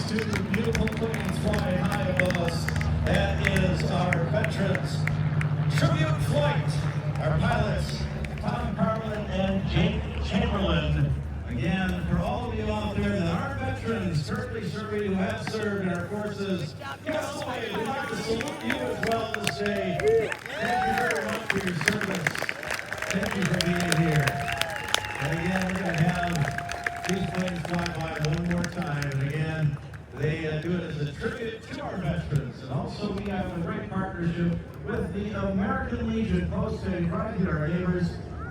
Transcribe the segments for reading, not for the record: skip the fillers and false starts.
two beautiful planes flying high above us. That is our veterans tribute flight. Our pilots, Tom Carlin and Jake Chamberlain. Again, for all of you out there that are veterans currently serving who have served in our forces, Castaway, we'd like to salute you as well this day. Thank you very much for your service. Thank you for being here. And again, we're going to have these planes fly by one more time. And again, they do it as a tribute to our veterans. And also we have a great partnership with the American Legion posted right here, our neighbors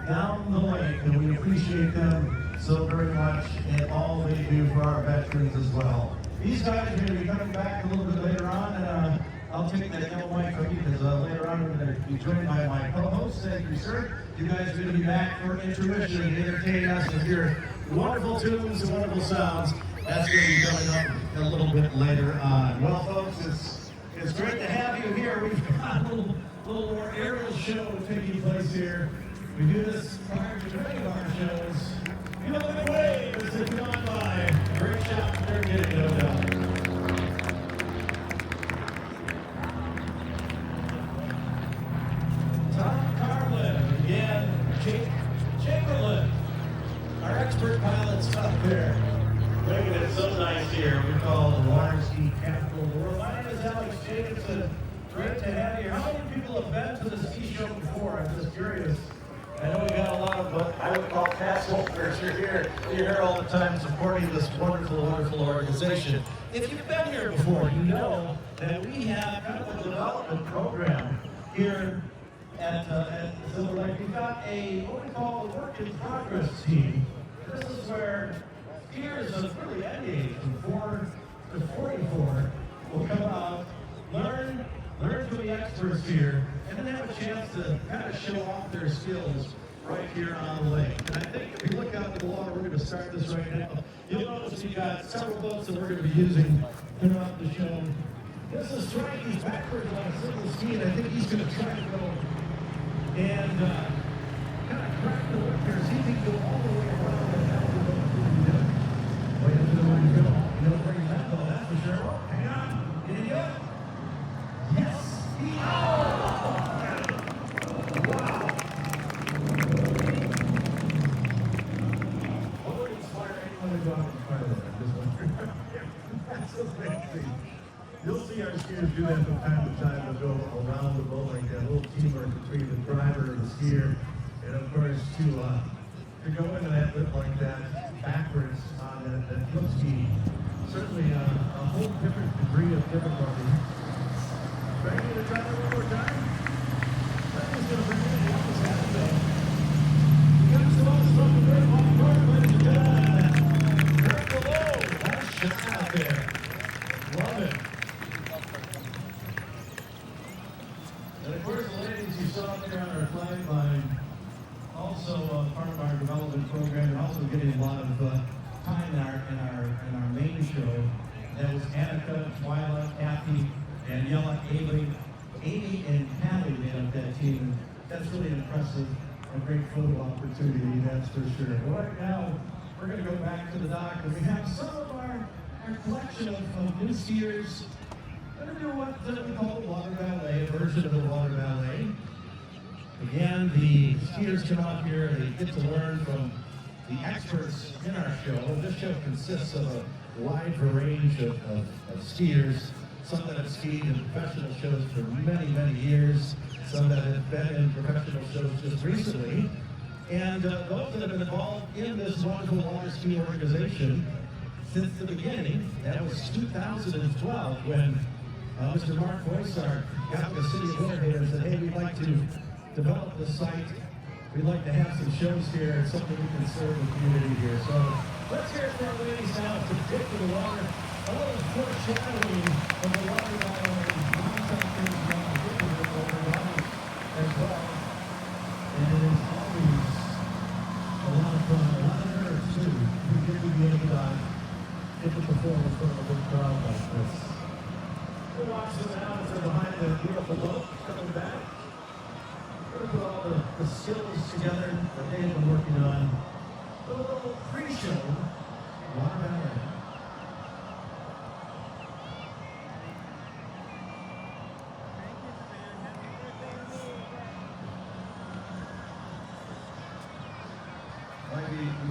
down the lake. And we appreciate them so very much and all they do for our veterans as well. These guys are going to be coming back a little bit later on. And I'll take that yellow mic from you because later on we're going to be joined by my co-host. Thank you, sir. You guys are going to be back for intermission and entertain us with your wonderful tunes and wonderful sounds. That's going to be coming up a little bit later on. Well, folks, it's great to have you here. We've got a little more aerial show taking place here. We do this prior to many of our shows. You know, the wave as they come on by. Great shot from there, getting no doubt. Tom Carlin, again, Jake Chamberlain, our expert pilots up there. Making it so nice here. We call the water ski capital of the world. My name is Alex Jacobson. Great to have you. How many people have been to the ski show before? I'm just curious. I know we got a lot of what I would call pass holders. You're here all the time supporting this wonderful, wonderful organization. If you've been here before, you know that we have kind of a development program here at Silver Lake. We've got what we call a work in progress team. This is where skiers of really any age, from 4 to 44, will come out, learn from the experts here, and then have a chance to kind of show off their skills right here on the lake. And I think if you look out at the water, we're going to start this right now. You'll notice we've got several boats that we're going to be using throughout the show. This is Strike. He's backwards on a single ski, and I think he's going to try to go and kind of crack the whip here. See if he can go all the way around and out the boat. Wait until we go. You know where he's at, though, that's for sure. Oh, hang on. Did he do it? Yes. Wow. What would inspire anyone to go out and try that? That's amazing. You'll see our skiers do that from time to time. They'll go around the boat like that, little teamwork between the driver and the skier. And of course, to go into that lip like that, backwards on that flip ski, certainly a whole different degree of difficulty. Ready to try that one more time? That was going to bring in the opposite half, though. You got to us from the very long part, ladies and gentlemen. Right below. Nice shot out there. Love it. And of course, the ladies you saw there on our flag line, also part of our development program, and also getting a lot of time in our main show. That was Annika, Twyla, Kathy, Daniela, Amy, and Callie made up that team. That's really impressive. A great photo opportunity, that's for sure. But right now, we're going to go back to the dock, and we have some of our collection of new skiers. We're going to do what we call the water ballet, a version of the water ballet. Again, the skiers come out here and they get to learn from the experts in our show. This show consists of a wide range of skiers, some that have skied in professional shows for many, many years, some that have been in professional shows just recently, and those that have been involved in this wonderful water ski organization since the beginning. That was 2012 when Mr. Mark Boisart got the city of Winterhaven and said, hey, we'd like to develop this site. We'd like to have some shows here and something we can serve the community here. So let's hear it for our ladies now to take to the water. A little foreshadowing of the water ballet, non-factors, as well. And it is always a lot of fun, a lot of nerves too. We get to be able to get to perform in front of a big crowd like this. We'll watch them now as they're behind the beautiful boat coming back. We're going to put all the skills together that they have been working on. A little pre-show water ballet.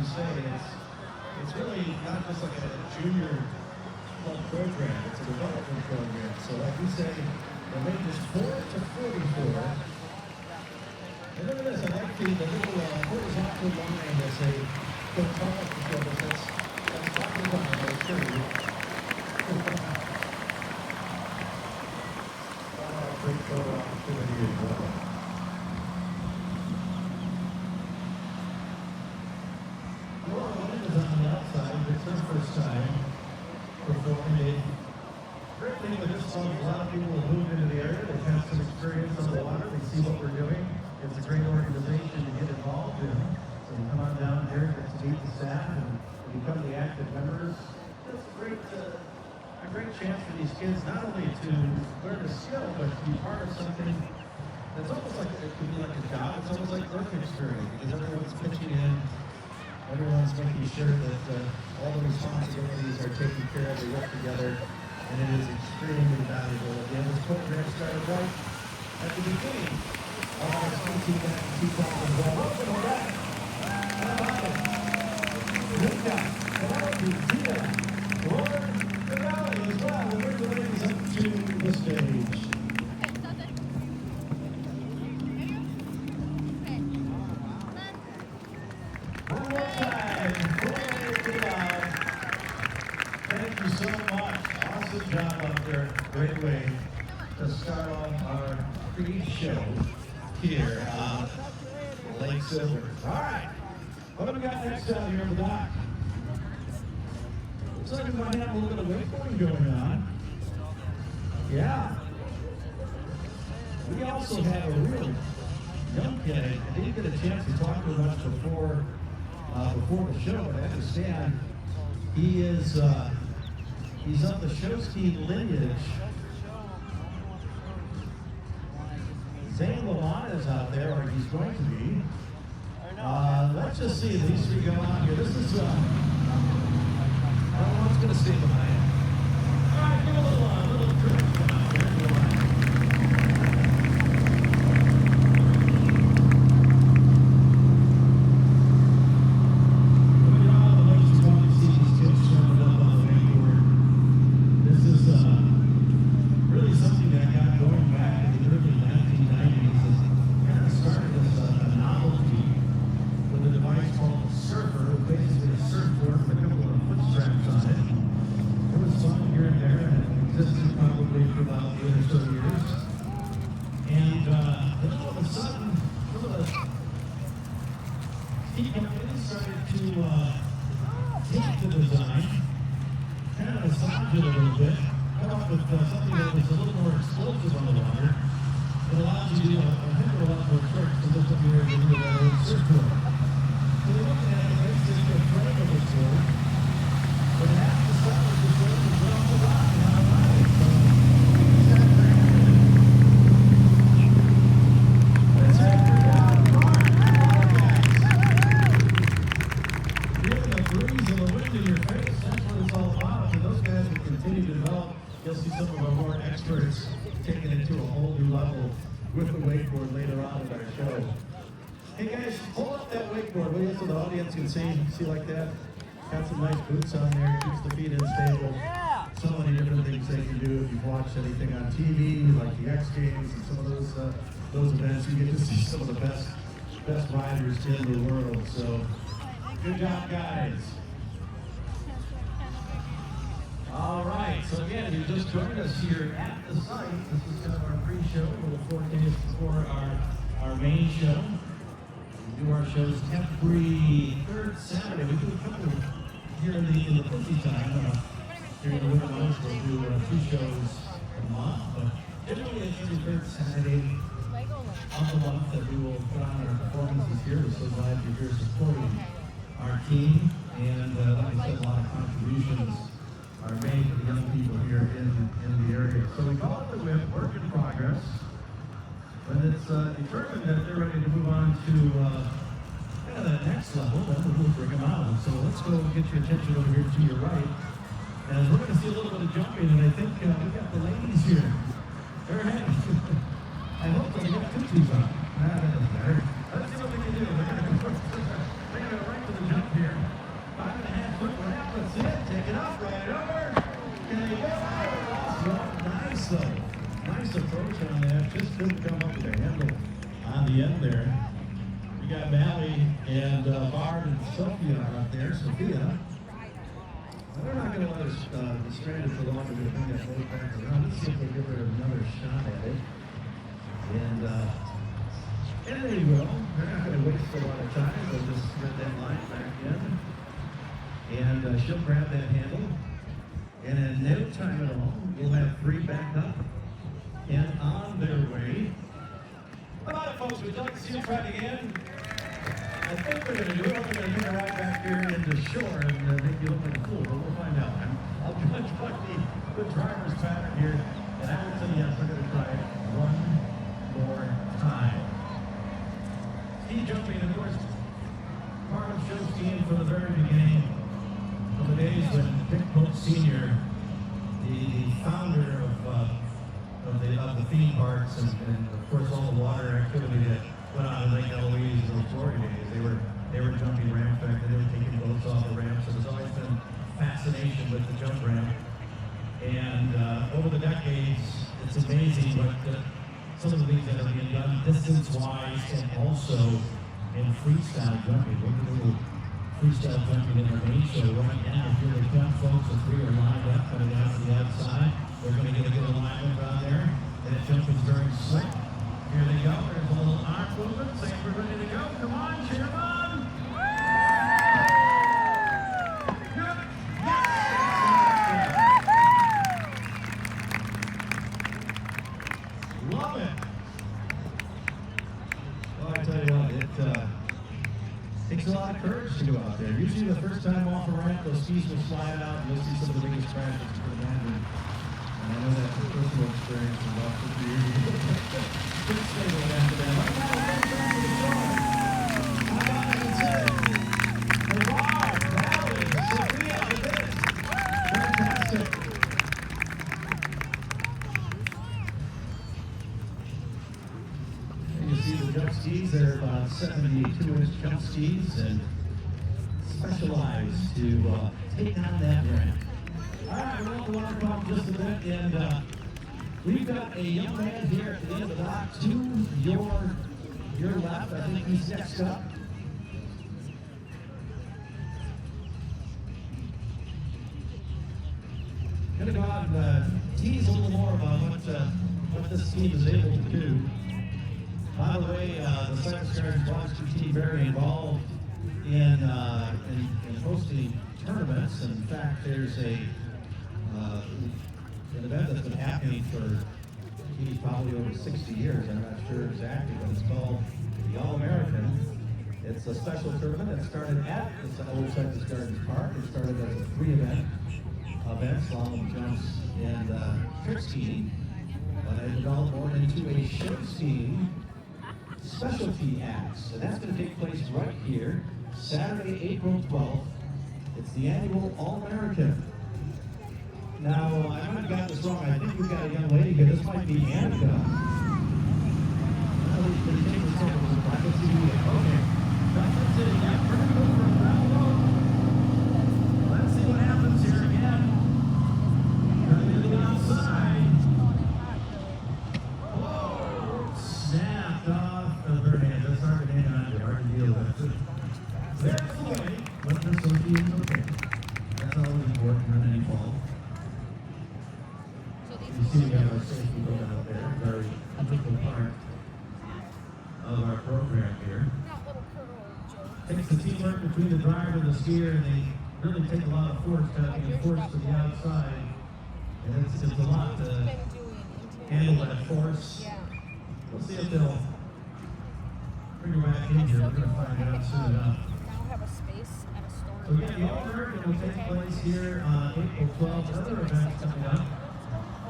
we say, it's really not just like a junior club program, it's a development program. So like we say, the range is 4 to 44. And look at this, I like the little horizontal line that's a photograph to show us. That's talking about those too. Great photo opportunity as well. Laura Lynn is on the outside. It's her first time performing. Great thing with this song, a lot of people have moved into the area. They've had some experience on the water. They see what we're doing. It's a great organization to get involved in. So you come on down here, get to meet the staff, and become the active members. It's a great chance for these kids not only to learn a skill, but to be part of something that's almost like, it could be like a job. It's almost like work experience because everyone's pitching in. Everyone's making sure that all the responsibilities are taken care of. They work together, and it is extremely valuable. Again, this program started right at the beginning of our 2012. Welcome back. How about it? Luca, Penelope, Tia, Lauren, and Valley as well. We'll bring the ladies up to the stage. One more time. Thank you so much. Awesome job up there. Great way to start off our pre-show here on Lake Silver. All right. What do we got next out here on the dock? Looks like we might have a little bit of wakeboarding going on. Yeah. We also have a real young kid. I didn't get a chance to talk to him much before the show, but I understand he is he's of the Showski lineage. Zane Lamont is out there, or he's going to be. Let's just see these three go out here. This is everyone's going to stay behind. All right, give a little drink out here. See like that? Got some nice boots on there, keeps the feet in stable. So many different things they can do. If you've watched anything on TV, like the X Games and some of those events, you get to see some of the best riders in the world. So, good job, guys. All right, so again, you just joined us here at the site. This is kind of our pre-show, a little 4 days before our main show. We do our shows every third Saturday. We do a couple here in the busy time. During the winter months, we'll do 2 shows a month. But generally, it's every third Saturday of the month that we will put on our performances here. We're so glad you're here supporting our team. And like I said, a lot of contributions are made for the young people here in the area. So we call it the WIP, work in progress. When it's determined that they're ready to move on to kind of the next level, then we'll bring them out. So let's go get your attention over here to your right. And we're going to see a little bit of jumping, and I think we've got the ladies here. They're ahead. I hope they got tutus on. That doesn't matter. Let's see what we can do. They're going to go right to the jump here. nice though. Nice approach on that. Just couldn't come up with a handle on the end there. We got Valley and Bard and Sophia out there. Sophia. They're not going to let us be stranded for long. We're going to bring that boat back around. Let's see if they'll give her another shot at it. And there you go. They're not going to waste a lot of time. They'll just thread that line back in. And she'll grab that handle. And in no time at all, we'll have three back up and on their way. A lot of folks would like to see them try it again. I think we're going to do it. We're going to get right back here into shore and make you look like a fool, but we'll find out. I'll judge by the driver's pattern here, and I will tell you, yes, we're going to try it one more time. Ski jumping, of course, part of show skiing from the very beginning of the days when Dick Pope Sr., the founder of the theme parks and of course all the water activity that went on in Lake Eloise in those glory days. They were jumping ramps back then. They were taking boats off the ramps. So there's always been fascination with the jump ramp. And over the decades, it's amazing what some of the things that are being done distance-wise and also in freestyle jumping. We're going to do freestyle jumping in our main show right now. Here they come, folks. The three are lined up coming down to the outside. We're going to get a good alignment on there. And it jumping very slick. Here they go. There's a little arm movement. Saying we're ready to go. Come on, cheer them on. Good. Yes. Love it. Well, I tell you what, it takes a lot of courage to go out there. Usually the first time off a ramp, those skis will slide out and you'll see some of the biggest crashes for the band. And I know that's a personal experience from about 50 years ago. Good stable after that. How about I can say, Navarre, Valley, Sophia, the bit. Fantastic. And you see the jump skis, they're about 72-inch jump skis and specialized to take on that ramp. All right, we're on the water pump just a bit, and we've got a young man here at the end of the dock to your left. I think he's next up. Going to go out and tease a little more about what this team is able to do. By the way, the Cypress Gardens Monster team very involved in hosting tournaments. In fact, there's an event that's been happening for probably over 60 years. I'm not sure exactly, but it's called the All-American. It's a special tournament that started at the Old Cypress Gardens Park. It started as a free event, slalom jumps and trick skiing. But it developed more into a show skiing specialty acts. And that's going to take place right here, Saturday, April 12th. It's the annual All-American. Now, I might have got this wrong. I think we've got a young lady here. This might be Annika. Okay. That's it. Yeah, we're going to go for a round. Let's see what happens here again. Coming to the outside. Whoa! Snapped off of her hand. That's hard to hang on to. Hard to deal with. There's the way. But there's something is okay. That's always important on any fall. You see we have our safety boat out there, very integral part of our program here. Takes the teamwork between the driver and the skier, and they really take a lot of force being forced to the outside. And it's a lot to handle that force. We'll see if they'll bring her back in here. We're going to find out soon enough. So again, the All-American will take place here on April 12th. Other events coming up.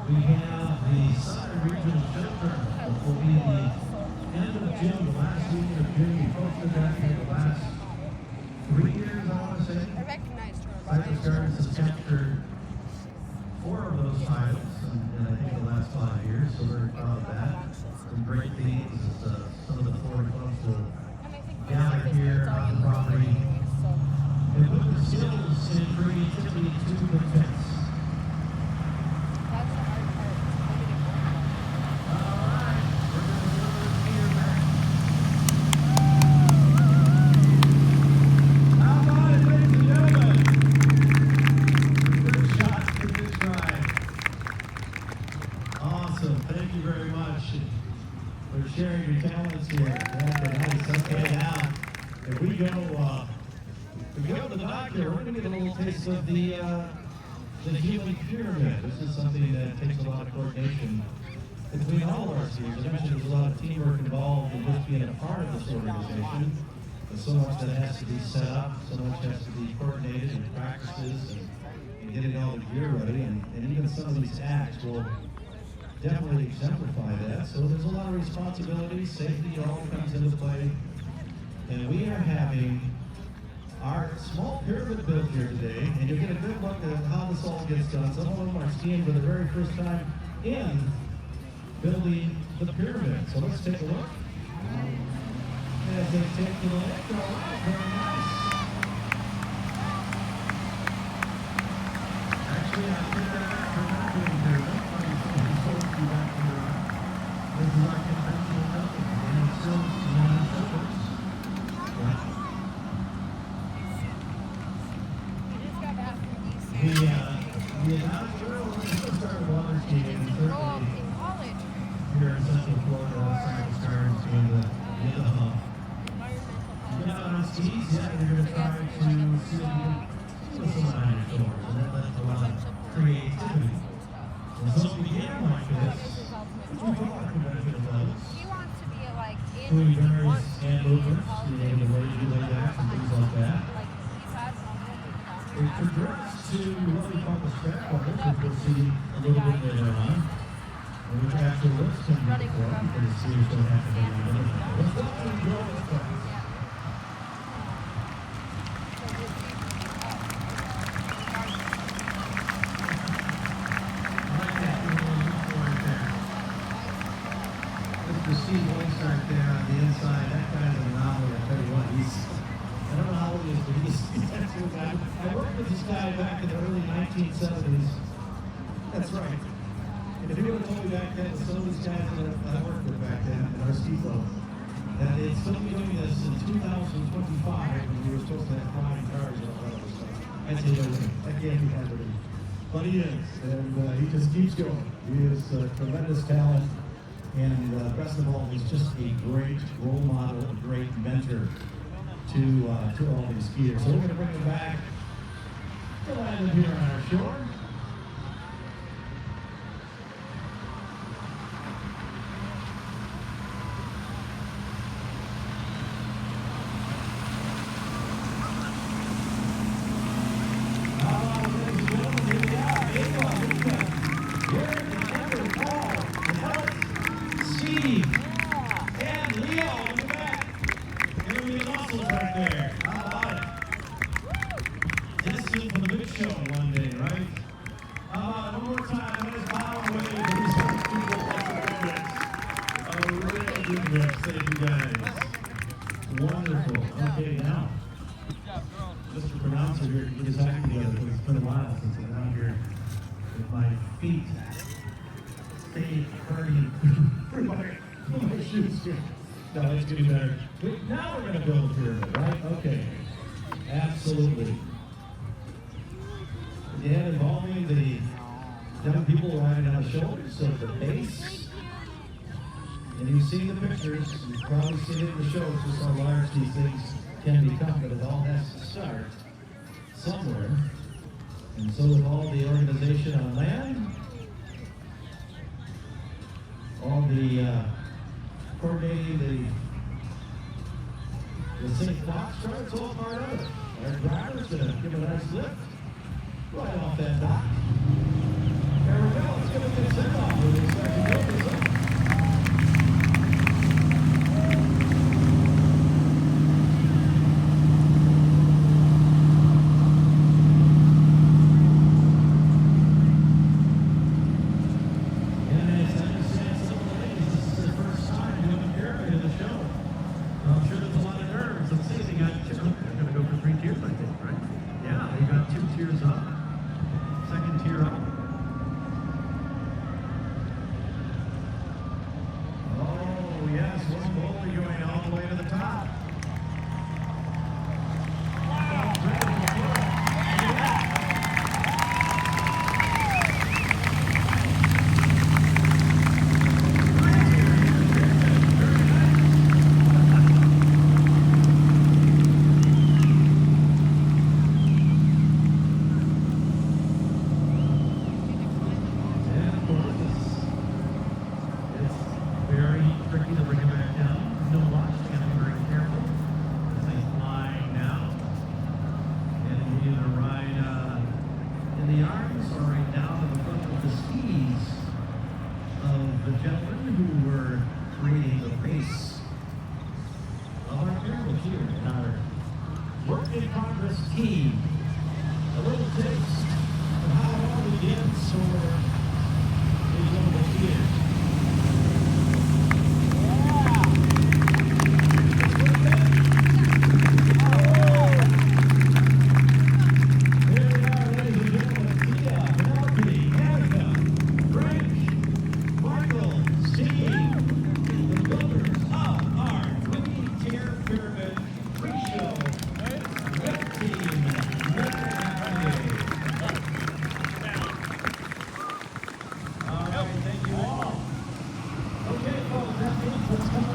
We have the Southern Regional Jump Tournament, which will be the end of June, the last weekend of June. We posted that here the last 3 years, I want to say. I recognized her. Cypress Gardens has captured 4 of those titles in I think the last 5 years, so we're proud of that. Some great themes. Some of the Florida clubs will gather here on the property and put their skills and creativity to the test. That's the hard part. Awesome. Thank you very much for sharing your talents here. Nice. Okay, now, if we go to the back here, we're going to get a little taste of the human pyramid. This is something that takes a lot of coordination between all of our teams. I mentioned there's a lot of teamwork involved in just being a part of this organization. There's so much that has to be set up, so much has to be coordinated in practices and getting all the gear ready, and even some of these acts will definitely exemplify that. So there's a lot of responsibility, safety all comes into play, and we are having our small pyramid built here today, and you'll get a good look at how this all gets done. Some of them are skiing for the very first time in building the pyramid. So let's take a look. As they take to the left, all right, very nice. Actually, I did that for not doing pyramid. I'm supposed to be back here. This is our conventional building, and it's still non-focus. The inaugural, we're going to start with water skiing, and certainly here in Central Florida, outside the stars, in the hump. You get out on skis, yeah, you're going to try to see if you can put some on your shoulders, and that lets a lot of creativity. And so it began like this, which we call our convention of those. Doing various hand movements, being able to lazy lay back and things like that. It progressed to what we call the step bubbles, which we'll see a little bit later on. And which after this can be performed, because see what's going to happen in a minute. Let's go and enjoy this class. Mr. Steve Whiteside there on the inside, that guy's an anomaly, I tell you what, I don't know how old he is, but he's that sort of guy. I worked with this guy back in the early 1970s. That's right. And if you would have told me back then, some of these guys that I worked with back then at our ski club, that they'd still be doing this in 2025 when we were supposed to have flying cars and all that other stuff. I'd say that can't be happening. But he is, and he just keeps going. He is a tremendous talent, and best of all, he's just a great role model, a great mentor to all these skiers. So we're going to bring them back to land them here on our shore. Thank you guys. Wonderful. Okay, now, Mr. Pronouncer here can get his act together because it's been a while since I've been out here with my feet stay hurting through my shoes here. No, it's getting better. Now we're going to build a pyramid, right? Okay. Absolutely. Again, involving the young people riding on the shoulders of the base. And you've seen the pictures, you've probably seen it in the shows, just how large these things can become, but it all has to start somewhere. And so with all the organization on land, all the coordinating the sync foxtrot, it's all part of it. Our driver's gonna give a nice lift right off that dock. There we go, it's gonna get sent off when we start to build this up. Tiers up. Second tier Forest team. A little taste of how it all begins for these little kids. Thank you all. Okay, folks, that means what's coming